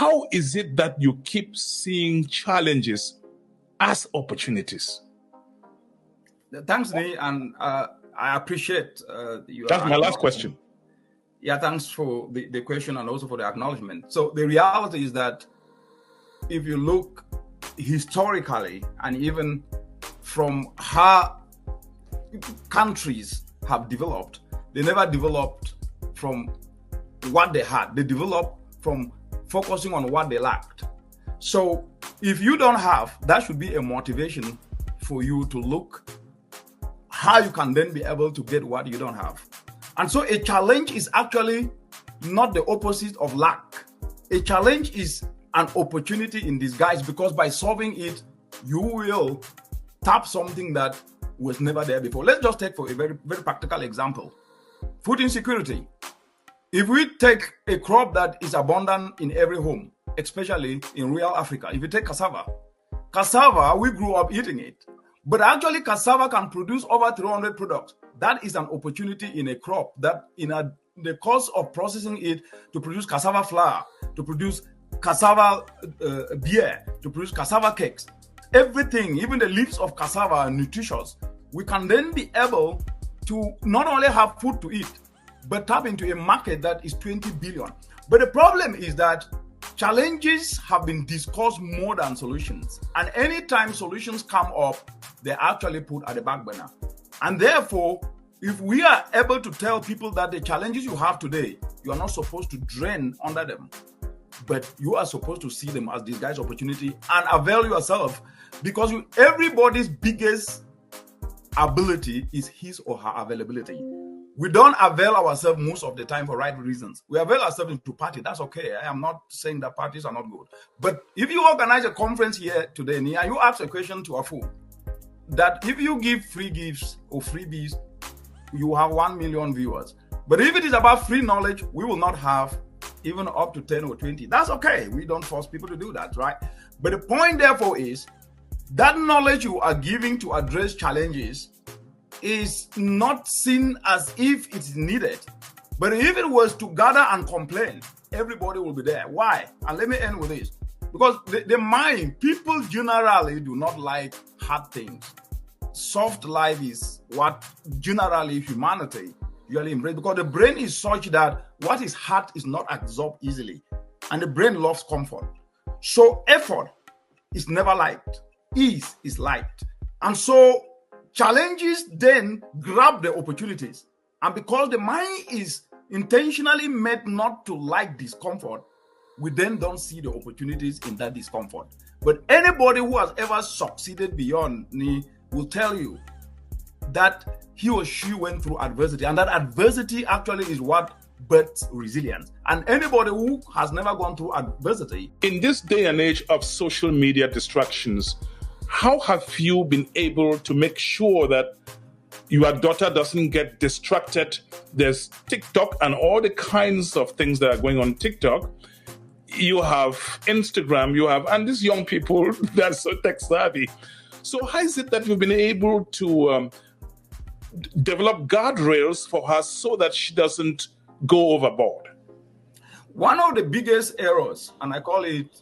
how is it that you keep seeing challenges as opportunities? Thanks, Lee, and I appreciate your... That's my last question. Yeah, thanks for the question and also for the acknowledgement. So the reality is that if you look historically and even from how countries have developed, they never developed from what they had. They developed from focusing on what they lacked. So if you don't have, that should be a motivation for you to look how you can then be able to get what you don't have. And so a challenge is actually not the opposite of lack. A challenge is an opportunity in disguise, because by solving it, you will tap something that was never there before. Let's just take for a very, very practical example. Food insecurity. If we take a crop that is abundant in every home, especially in rural Africa, if you take cassava, we grew up eating it. But actually, cassava can produce over 300 products. That is an opportunity in a crop that the cost of processing it to produce cassava flour, to produce cassava beer, to produce cassava cakes, everything, even the leaves of cassava are nutritious. We can then be able to not only have food to eat, but tap into a market that is 20 billion. But the problem is that challenges have been discussed more than solutions. And anytime solutions come up, they're actually put at the back burner. And therefore, if we are able to tell people that the challenges you have today, you are not supposed to drain under them, but you are supposed to see them as disguised opportunity and avail yourself, because everybody's biggest ability is his or her availability. We don't avail ourselves most of the time for right reasons. We avail ourselves to party. That's okay. I am not saying that parties are not good. But if you organize a conference here today, and you ask a question to a fool, that if you give free gifts or freebies, you have 1 million viewers. But if it is about free knowledge, we will not have even up to 10 or 20. That's okay. We don't force people to do that, right? But the point, therefore, is that knowledge you are giving to address challenges is not seen as if it's needed. But if it was to gather and complain, everybody will be there. Why? And let me end with this. Because the mind, people generally do not like hard things. Soft life is what generally humanity usually embraces, because the brain is such that what is hard is not absorbed easily. And the brain loves comfort. So effort is never liked. Ease is liked. And so challenges then grab the opportunities. And because the mind is intentionally made not to like discomfort, we then don't see the opportunities in that discomfort. But anybody who has ever succeeded beyond me will tell you that he or she went through adversity, and that adversity actually is what births resilience. And anybody who has never gone through adversity. In this day and age of social media distractions, how have you been able to make sure that your daughter doesn't get distracted? There's TikTok and all the kinds of things that are going on TikTok. You have Instagram, and these young people, they're so tech savvy. So how is it that you've been able to develop guardrails for her so that she doesn't go overboard? One of the biggest errors, and I call it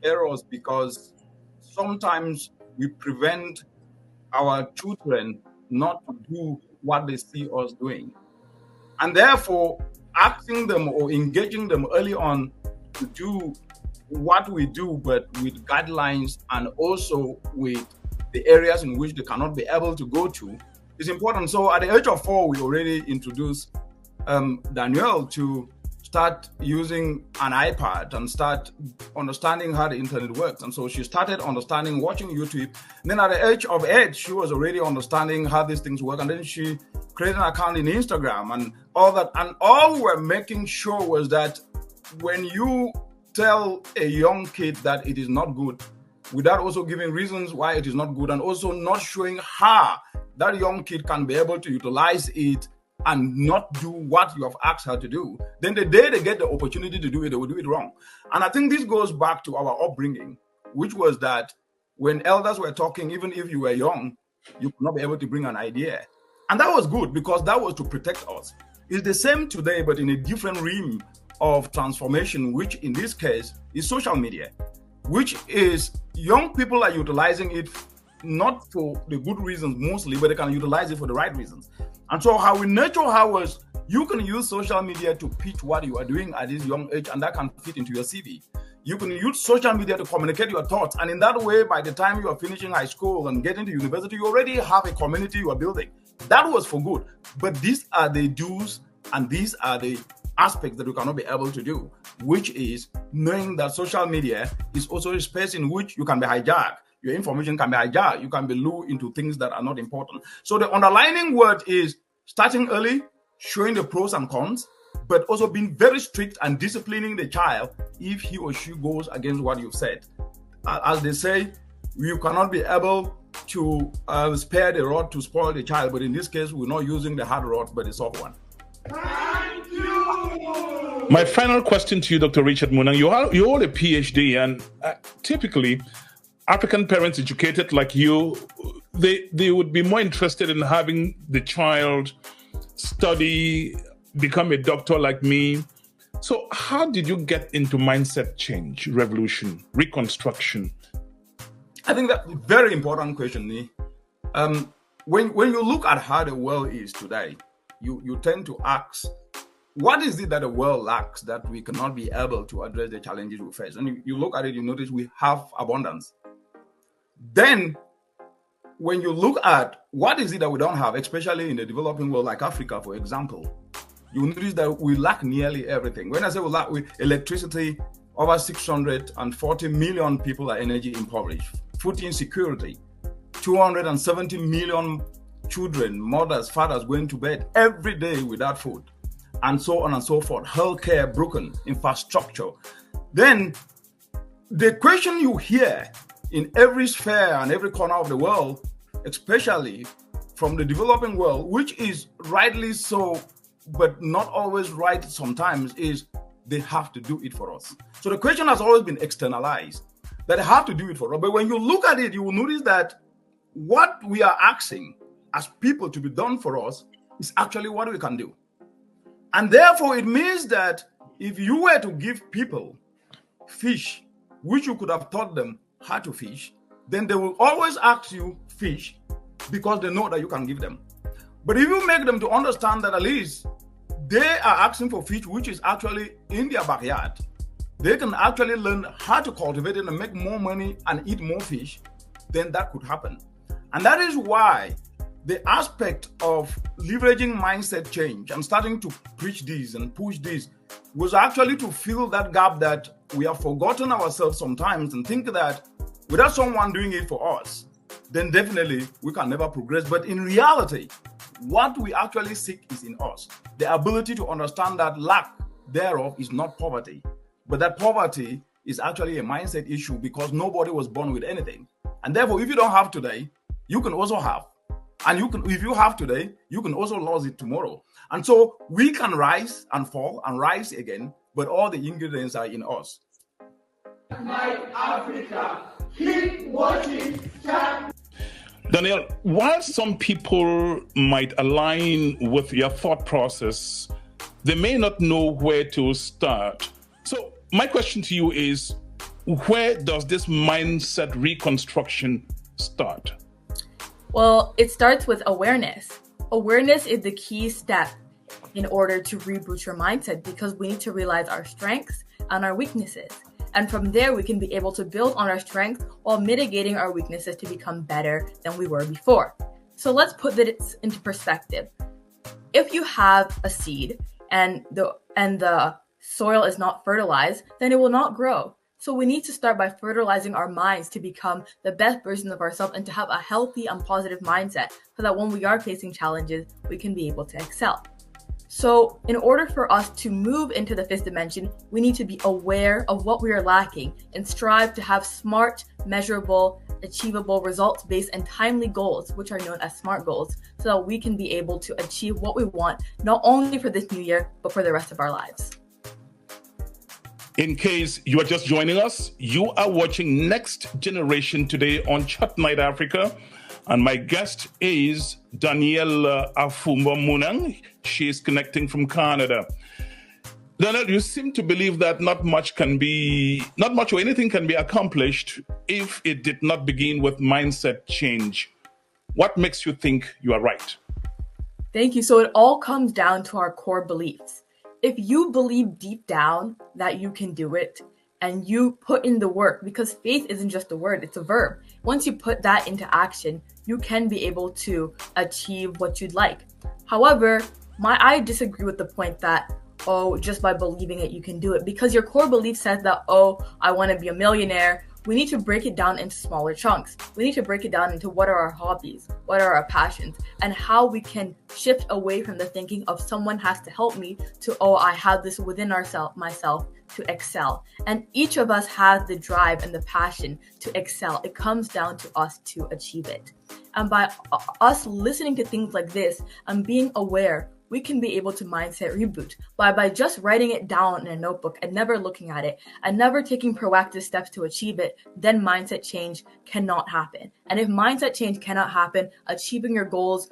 errors because sometimes we prevent our children not to do what they see us doing. And therefore, asking them or engaging them early on to do what we do, but with guidelines and also with the areas in which they cannot be able to go to, is important. So at the age of 4, we already introduced Danielle to start using an iPad and start understanding how the internet works. And so she started understanding watching YouTube. And then at the age of 8, she was already understanding how these things work. And then she created an account in Instagram and all that. And all we were making sure was that when you tell a young kid that it is not good, without also giving reasons why it is not good, and also not showing how that young kid can be able to utilize it and not do what you have asked her to do, then the day they get the opportunity to do it, they will do it wrong. And I think this goes back to our upbringing, which was that when elders were talking, even if you were young, you could not be able to bring an idea. And that was good because that was to protect us. It's the same today, but in a different realm of transformation, which in this case is social media, which is young people are utilizing it not for the good reasons mostly, but they can utilize it for the right reasons. And so how we nurture ours, you can use social media to pitch what you are doing at this young age, and that can fit into your CV. You can use social media to communicate your thoughts, and in that way, by the time you are finishing high school and getting to university, you already have a community you are building. That was for good. But these are the do's and these are the aspects that we cannot be able to do, which is knowing that social media is also a space in which you can be hijacked. Your information can be hijacked. You can be lured into things that are not important. So the underlining word is starting early, showing the pros and cons, but also being very strict and disciplining the child if he or she goes against what you've said. As they say, you cannot be able to spare the rod to spoil the child, but in this case, we're not using the hard rod, but the soft one. Thank you. My final question to you, Dr. Richard Munang, you hold a PhD, and typically, African parents educated like you, they would be more interested in having the child study, become a doctor like me. So how did you get into mindset change, revolution, reconstruction? I think that's a very important question, Ni. When you look at how the world is today, you tend to ask, what is it that the world lacks that we cannot be able to address the challenges we face? And you look at it, you notice we have abundance. Then, when you look at what is it that we don't have, especially in the developing world like Africa, for example, you notice that we lack nearly everything. When I say we lack electricity, over 640 million people are energy impoverished. Food insecurity, 270 million children, mothers, fathers going to bed every day without food, and so on and so forth. Healthcare broken, infrastructure. Then the question you hear in every sphere and every corner of the world, especially from the developing world, which is rightly so, but not always right sometimes, is they have to do it for us. So the question has always been externalized, that they have to do it for us. But when you look at it, you will notice that what we are asking as people to be done for us is actually what we can do. And therefore, it means that if you were to give people fish, which you could have taught them how to fish, then they will always ask you fish because they know that you can give them. But if you make them to understand that at least they are asking for fish, which is actually in their backyard, they can actually learn how to cultivate it and make more money and eat more fish, then that could happen. And that is why the aspect of leveraging mindset change and starting to preach this and push this was actually to fill that gap that we have forgotten ourselves sometimes and think that without someone doing it for us, then definitely we can never progress. But in reality, what we actually seek is in us. The ability to understand that lack thereof is not poverty, but that poverty is actually a mindset issue because nobody was born with anything. And therefore, if you don't have today, you can also have. And you can, if you have today, you can also lose it tomorrow. And so we can rise and fall and rise again, but all the ingredients are in us. My Africa, keep watching. Daniel, while some people might align with your thought process, they may not know where to start. So my question to you is, where does this mindset reconstruction start? Well, it starts with awareness. Awareness is the key step in order to reboot your mindset because we need to realize our strengths and our weaknesses. And from there, we can be able to build on our strengths while mitigating our weaknesses to become better than we were before. So let's put this into perspective. If you have a seed and the soil is not fertilized, then it will not grow. So we need to start by fertilizing our minds to become the best version of ourselves and to have a healthy and positive mindset so that when we are facing challenges, we can be able to excel. So in order for us to move into the fifth dimension, we need to be aware of what we are lacking and strive to have smart, measurable, achievable, results-based, and timely goals, which are known as SMART goals, so that we can be able to achieve what we want, not only for this new year, but for the rest of our lives. In case you are just joining us, you are watching Next Generation today on Chat Night Africa. And my guest is Danielle Afumba Munang. She is connecting from Canada. Donald, you seem to believe that not much or anything can be accomplished if it did not begin with mindset change. What makes you think you are right? Thank you. So it all comes down to our core beliefs. If you believe deep down that you can do it and you put in the work, because faith isn't just a word, it's a verb. Once you put that into action, you can be able to achieve what you'd like. However, I disagree with the point that, just by believing it, you can do it. Because your core belief says that, I want to be a millionaire. We need to break it down into smaller chunks. We need to break it down into what are our hobbies, what are our passions, and how we can shift away from the thinking of someone has to help me to, I have this within myself to excel. And each of us has the drive and the passion to excel. It comes down to us to achieve it. And by us listening to things like this and being aware, we can be able to mindset reboot by just writing it down in a notebook and never looking at it and never taking proactive steps to achieve it. Then mindset change cannot happen. And if mindset change cannot happen, achieving your goals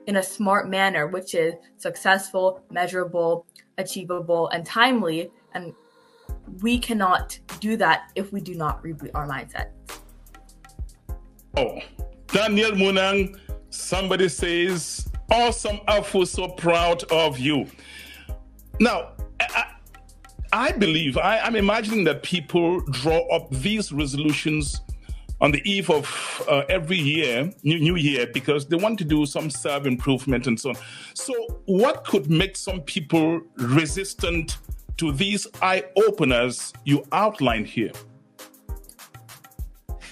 in a smart manner, which is successful, measurable, achievable, and timely, and we cannot do that if we do not reboot our mindset. Daniel Munang, somebody says, awesome, Afu, so proud of you. Now, I believe, I'm imagining that people draw up these resolutions on the eve of every year, new year, because they want to do some self-improvement and so on. So what could make some people resistant to these eye-openers you outlined here?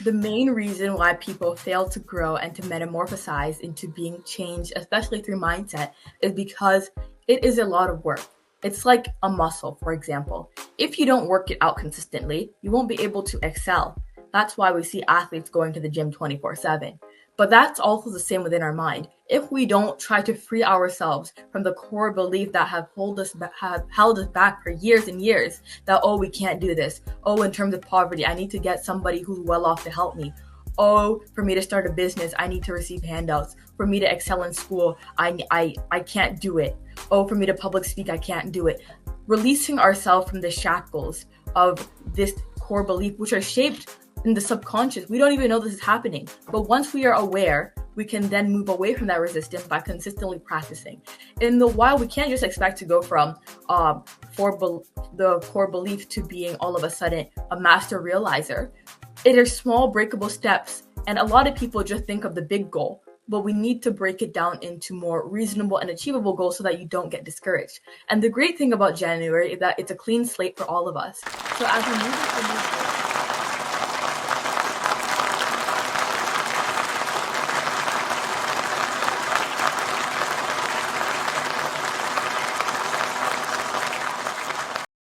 The main reason why people fail to grow and to metamorphosize into being changed, especially through mindset, is because it is a lot of work. It's like a muscle, for example. If you don't work it out consistently, you won't be able to excel. That's why we see athletes going to the gym 24/7. But that's also the same within our mind. If we don't try to free ourselves from the core belief that have held us back for years and years, that, we can't do this. In terms of poverty, I need to get somebody who's well off to help me. For me to start a business, I need to receive handouts. For me to excel in school, I can't do it. For me to public speak, I can't do it. Releasing ourselves from the shackles of this core belief, which are shaped in the subconscious. We don't even know this is happening. But once we are aware, we can then move away from that resistance by consistently practicing. In the while, we can't just expect to go from the core belief to being all of a sudden a master realizer. It are small breakable steps. And a lot of people just think of the big goal, but we need to break it down into more reasonable and achievable goals so that you don't get discouraged. And the great thing about January is that it's a clean slate for all of us. So as we move into